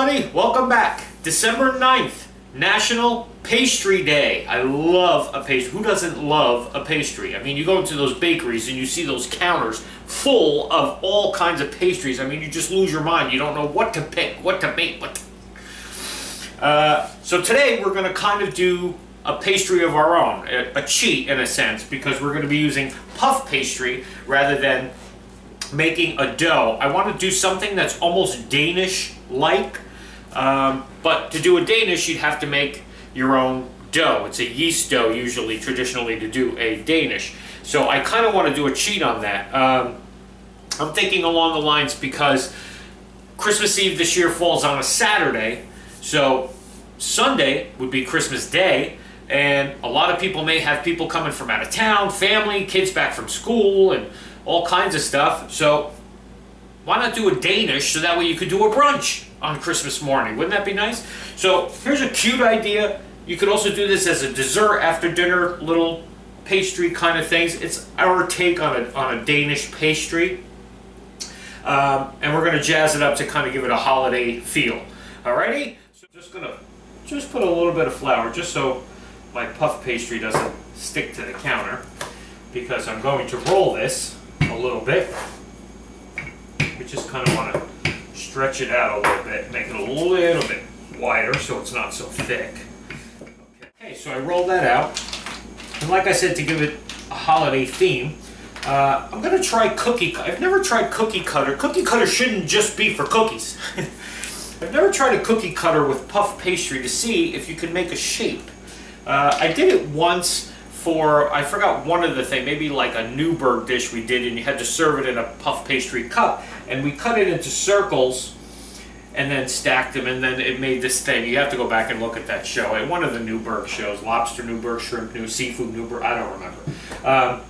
everybody, welcome back. December 9th, National Pastry Day. I love a pastry. Who doesn't love a pastry? I mean, you go into those bakeries and you see those counters full of all kinds of pastries. I mean, you just lose your mind. You don't know what to pick, what to make. So today we're going to kind of do a pastry of our own, a cheat in a sense, because we're going to be using puff pastry rather than making a dough. I want to do something that's almost Danish-like, but to do a Danish, you'd have to make your own dough. It's a yeast dough, usually, traditionally, to do a Danish. So I kind of want to do a cheat on that. I'm thinking along the lines because Christmas Eve this year falls on a Saturday, so Sunday would be Christmas Day, and a lot of people may have people coming from out of town, family, kids back from school, and all kinds of stuff. So why not do a Danish so that way you could do a brunch on Christmas morning? Wouldn't that be nice? So here's a cute idea. You could also do this as a dessert after dinner, little pastry kind of things. It's our take on a Danish pastry. And we're going to jazz it up to kind of give it a holiday feel. Alrighty? So just going to put a little bit of flour just so my puff pastry doesn't stick to the counter, because I'm going to roll this a little bit. We just kind of want to stretch it out a little bit, make it a little bit wider so it's not so thick. Okay, so I rolled that out. And like I said, to give it a holiday theme, I'm going to try cookie cutter. I've never tried cookie cutter. Cookie cutter shouldn't just be for cookies. I've never tried a cookie cutter with puff pastry to see if you could make a shape. I did it once for, I forgot one of the things, maybe like a Newburgh dish we did, and you had to serve it in a puff pastry cup, and we cut it into circles and then stacked them, and then it made this thing. You have to go back and look at that show. At one of the Newburgh shows, lobster Newburgh, shrimp Newburgh, seafood Newburgh, I don't remember.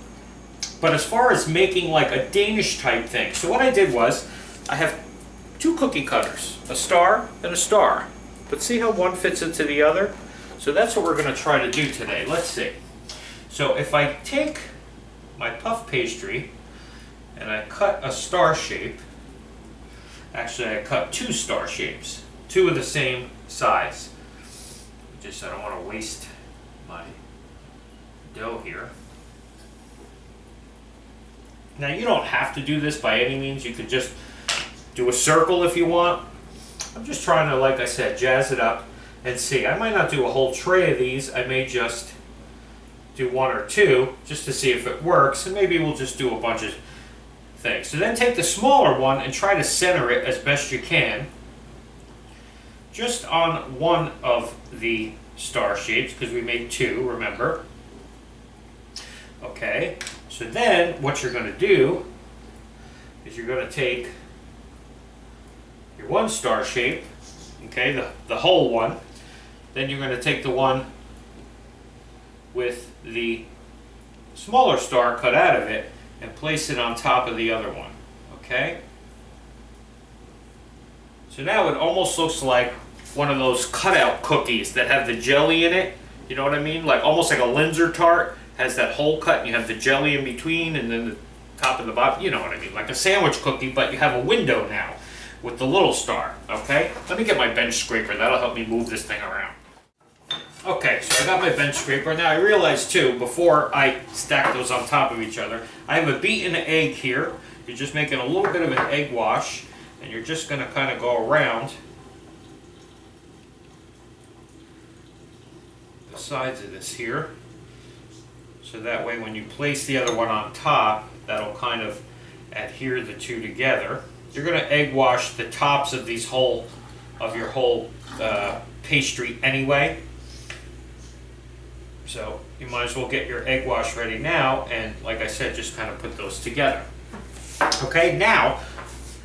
But as far as making like a Danish type thing, so what I did was, I have two cookie cutters, a star and a star. But see how one fits into the other? So that's what we're going to try to do today. Let's see. So if I take my puff pastry and I cut a star shape, actually I cut two star shapes, two of the same size. Just I don't want to waste my dough here. Now you don't have to do this by any means. You could just do a circle if you want. I'm just trying to, like I said, jazz it up and see. I might not do a whole tray of these. I may just do one or two just to see if it works, and maybe we'll just do a bunch of things. So then take the smaller one and try to center it as best you can just on one of the star shapes, because we made two, remember? Okay, so then what you're going to do is you're going to take your one star shape, okay, the whole one. Then you're going to take the one with the smaller star cut out of it and place it on top of the other one, okay? So now it almost looks like one of those cutout cookies that have the jelly in it, you know what I mean? Like almost like a Linzer tart, has that hole cut and you have the jelly in between and then the top and the bottom, you know what I mean? Like a sandwich cookie, but you have a window now with the little star, okay? Let me get my bench scraper, that'll help me move this thing around. Okay, so I got my bench scraper. Now I realized too, before I stack those on top of each other, I have a beaten egg here. You're just making a little bit of an egg wash, and you're just going to kind of go around the sides of this here. So that way when you place the other one on top, that'll kind of adhere the two together. You're going to egg wash the tops of these your whole pastry anyway. So you might as well get your egg wash ready now, and like I said, just kind of put those together. Okay, now,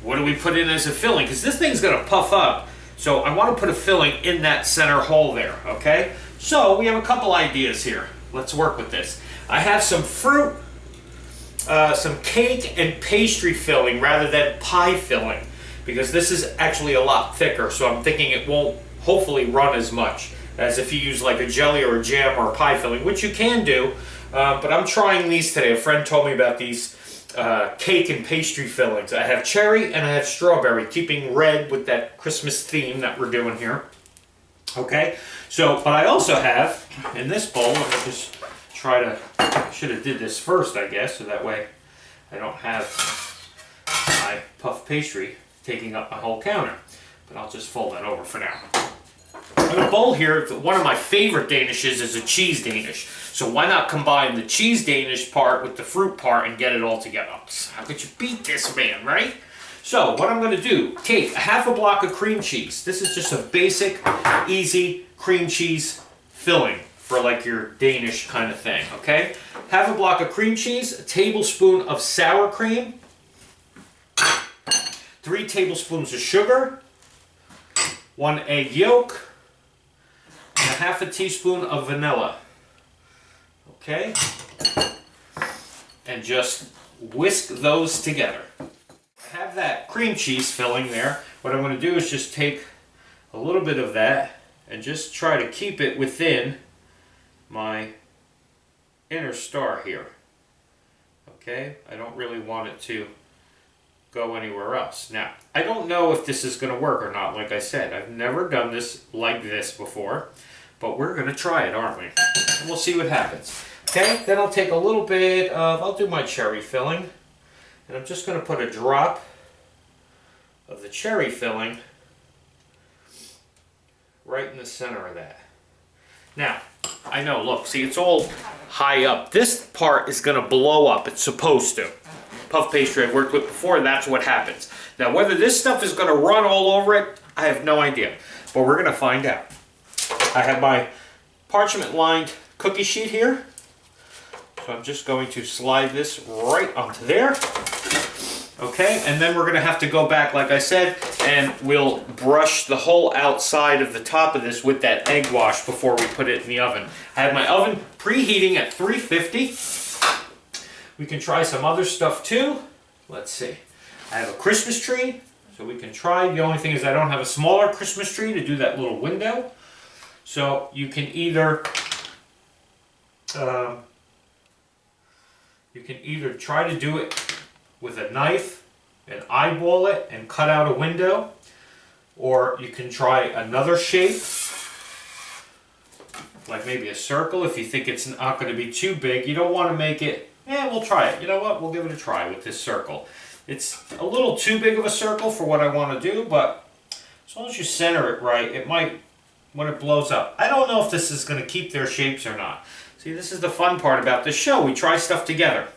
what do we put in as a filling? Because this thing's going to puff up, so I want to put a filling in that center hole there, okay? So we have a couple ideas here. Let's work with this. I have some fruit, some cake and pastry filling rather than pie filling, because this is actually a lot thicker, so I'm thinking it won't hopefully run as much as if you use like a jelly or a jam or a pie filling, which you can do, but I'm trying these today. A friend told me about these cake and pastry fillings. I have cherry and I have strawberry, keeping red with that Christmas theme that we're doing here. Okay, so, but I also have, in this bowl, let me just try to, I should have did this first, I guess, so that way I don't have my puff pastry taking up my whole counter. But I'll just fold that over for now. In a bowl here, one of my favorite Danishes is a cheese Danish. So why not combine the cheese Danish part with the fruit part and get it all together? How could you beat this, man, right? So what I'm going to do, take a half a block of cream cheese. This is just a basic, easy cream cheese filling for like your Danish kind of thing, okay? Half a block of cream cheese, a tablespoon of sour cream, 3 tablespoons of sugar, 1 egg yolk, and a half a teaspoon of vanilla. Okay? And just whisk those together. I have that cream cheese filling there. What I'm going to do is just take a little bit of that and just try to keep it within my inner star here. Okay? I don't really want it to go anywhere else. Now, I don't know if this is going to work or not. Like I said, I've never done this like this before, but we're going to try it, aren't we? And we'll see what happens. Okay, then I'll take a little bit of, I'll do my cherry filling, and I'm just going to put a drop of the cherry filling right in the center of that. Now, I know, look, see, it's all high up. This part is going to blow up. It's supposed to. Puff pastry I've worked with before, and that's what happens. Now, whether this stuff is going to run all over it, I have no idea. But we're going to find out. I have my parchment-lined cookie sheet here. So I'm just going to slide this right onto there. Okay, and then we're going to have to go back, like I said, and we'll brush the whole outside of the top of this with that egg wash before we put it in the oven. I have my oven preheating at 350. We can try some other stuff too. Let's see. I have a Christmas tree, so we can try. The only thing is I don't have a smaller Christmas tree to do that little window. So you can either try to do it with a knife and eyeball it and cut out a window, or you can try another shape, like maybe a circle if you think it's not going to be too big. You don't want to make it, we'll try it. You know what? We'll give it a try with this circle. It's a little too big of a circle for what I want to do, but as long as you center it right, it might, when it blows up. I don't know if this is going to keep their shapes or not. See, this is the fun part about this show. We try stuff together.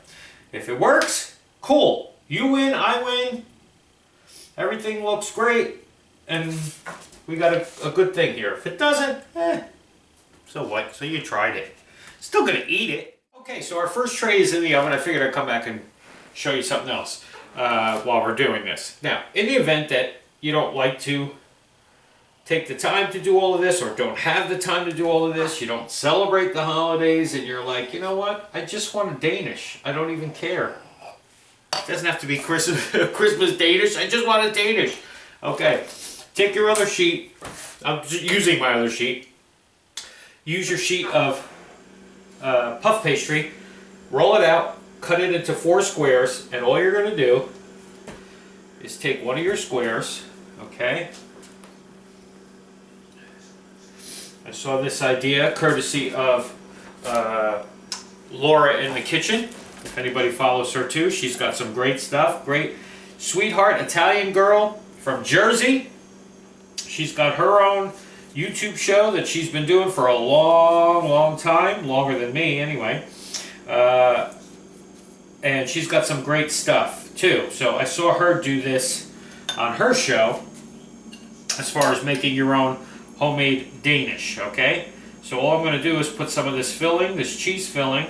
If it works, cool. You win, I win. Everything looks great, and we got a good thing here. If it doesn't, so what? So you tried it. Still gonna eat it. Okay, so our first tray is in the oven. I figured I'd come back and show you something else while we're doing this. Now, in the event that you don't like to take the time to do all of this, or don't have the time to do all of this, you don't celebrate the holidays, and you're like, you know what? I just want a Danish. I don't even care. It doesn't have to be Christmas Danish. I just want a Danish. Okay, take your other sheet. I'm using my other sheet. Use your sheet of puff pastry. Roll it out. Cut it into 4 squares. And all you're going to do is take one of your squares. Okay. I saw this idea courtesy of Laura in the kitchen. If anybody follows her too, she's got some great stuff. Great sweetheart Italian girl from Jersey. She's got her own YouTube show that she's been doing for a long time, longer than me anyway. And she's got some great stuff too. So I saw her do this on her show as far as making your own homemade Danish, okay? So all I'm going to do is put some of this filling, this cheese filling,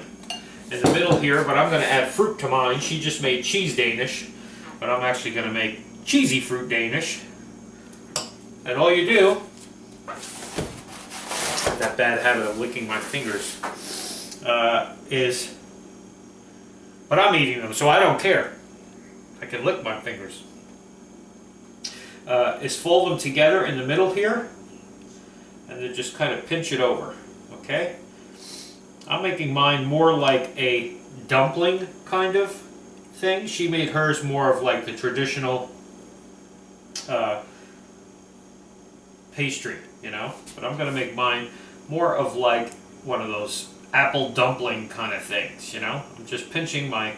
in the middle here, but I'm going to add fruit to mine. She just made cheese Danish, but I'm actually going to make cheesy fruit Danish. And all you do, that bad habit of licking my fingers, is, but I'm eating them, so I don't care. I can lick my fingers. Is fold them together in the middle here, and then just kind of pinch it over, okay? I'm making mine more like a dumpling kind of thing. She made hers more of like the traditional pastry, you know? But I'm gonna make mine more of like one of those apple dumpling kind of things, you know? I'm just pinching my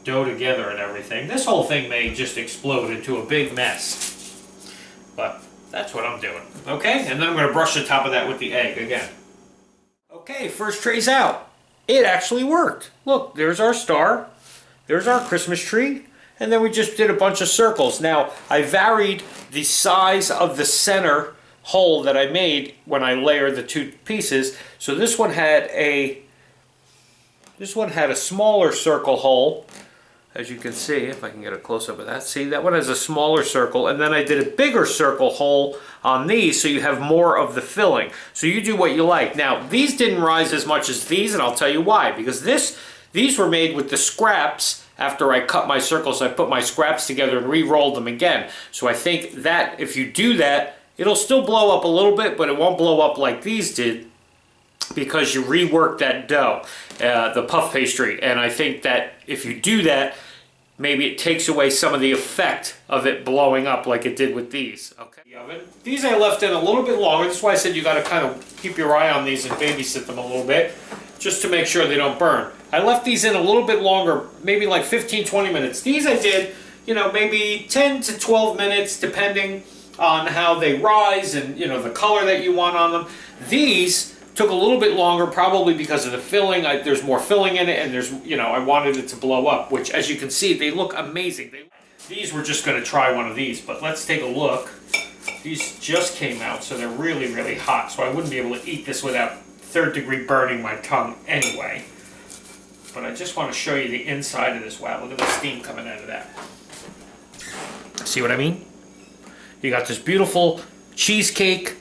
dough together and everything. This whole thing may just explode into a big mess, but that's what I'm doing. Okay, and then I'm going to brush the top of that with the egg again. Okay, first tray's out. It actually worked. Look, there's our star, there's our Christmas tree, and then we just did a bunch of circles. Now, I varied the size of the center hole that I made when I layered the two pieces. So this one had a smaller circle hole. As you can see, if I can get a close-up of that, see, that one has a smaller circle, and then I did a bigger circle hole on these so you have more of the filling. So you do what you like. Now, these didn't rise as much as these, and I'll tell you why. Because these were made with the scraps after I cut my circles. I put my scraps together and re-rolled them again. So I think that if you do that, it'll still blow up a little bit, but it won't blow up like these did, because you rework that dough, the puff pastry. And I think that if you do that, maybe it takes away some of the effect of it blowing up like it did with these. Okay. The oven. These I left in a little bit longer. That's why I said you got to kind of keep your eye on these and babysit them a little bit, just to make sure they don't burn. I left these in a little bit longer, maybe like 15-20 minutes. These I did, you know, maybe 10 to 12 minutes, depending on how they rise and, you know, the color that you want on them. These took a little bit longer, probably because of the filling. There's more filling in it, and there's, you know, I wanted it to blow up, which, as you can see, they look amazing. These, we're just going to try one of these, but let's take a look. These just came out, so they're really, really hot, so I wouldn't be able to eat this without third-degree burning my tongue anyway. But I just want to show you the inside of this. Wow, look at the steam coming out of that. See what I mean? You got this beautiful cheesecake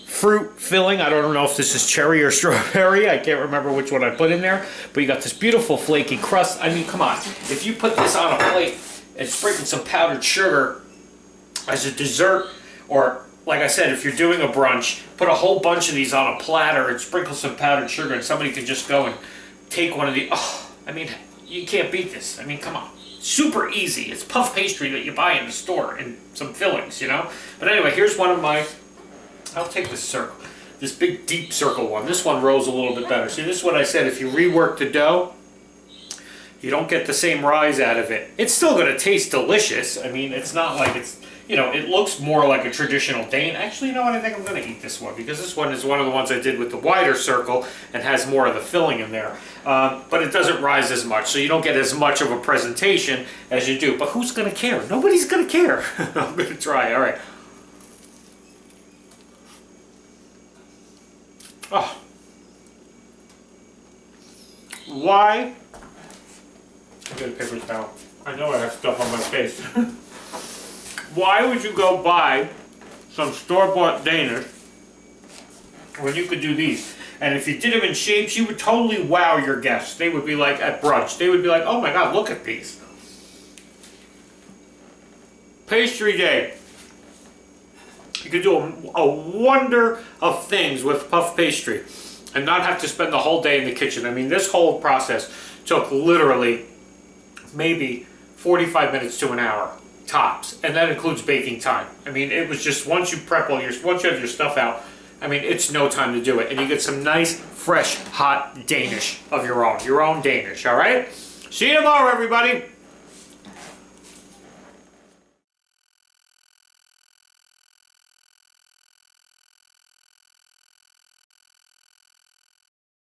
fruit filling. I don't know if this is cherry or strawberry. I can't remember which one I put in there. But you got this beautiful flaky crust. I mean, come on. If you put this on a plate and sprinkle some powdered sugar as a dessert, or like I said, if you're doing a brunch, put a whole bunch of these on a platter and sprinkle some powdered sugar, and somebody can just go and take one of the. Oh, I mean, you can't beat this. I mean, come on. Super easy. It's puff pastry that you buy in the store and some fillings, you know? But anyway, here's one of my. I'll take this circle, this big deep circle one. This one rose a little bit better. See, this is what I said. If you rework the dough, you don't get the same rise out of it. It's still going to taste delicious. I mean, it's not like it's, you know, it looks more like a traditional Dane. Actually, you know what? I think I'm going to eat this one, because this one is one of the ones I did with the wider circle and has more of the filling in there. But it doesn't rise as much, so you don't get as much of a presentation as you do. But who's going to care? Nobody's going to care. I'm going to try. All right. Oh. Why? I get a paper towel. I know I have stuff on my face. Why would you go buy some store-bought Danish when you could do these? And if you did them in shapes, you would totally wow your guests. They would be like, at brunch, they would be like, oh my God, look at these. Pastry day. You could do a wonder of things with puff pastry and not have to spend the whole day in the kitchen. I mean, this whole process took literally maybe 45 minutes to an hour, tops. And that includes baking time. I mean, it was just, once you prep all your, once you have your stuff out, I mean, it's no time to do it. And you get some nice, fresh, hot Danish of your own Danish, all right? See you tomorrow, everybody.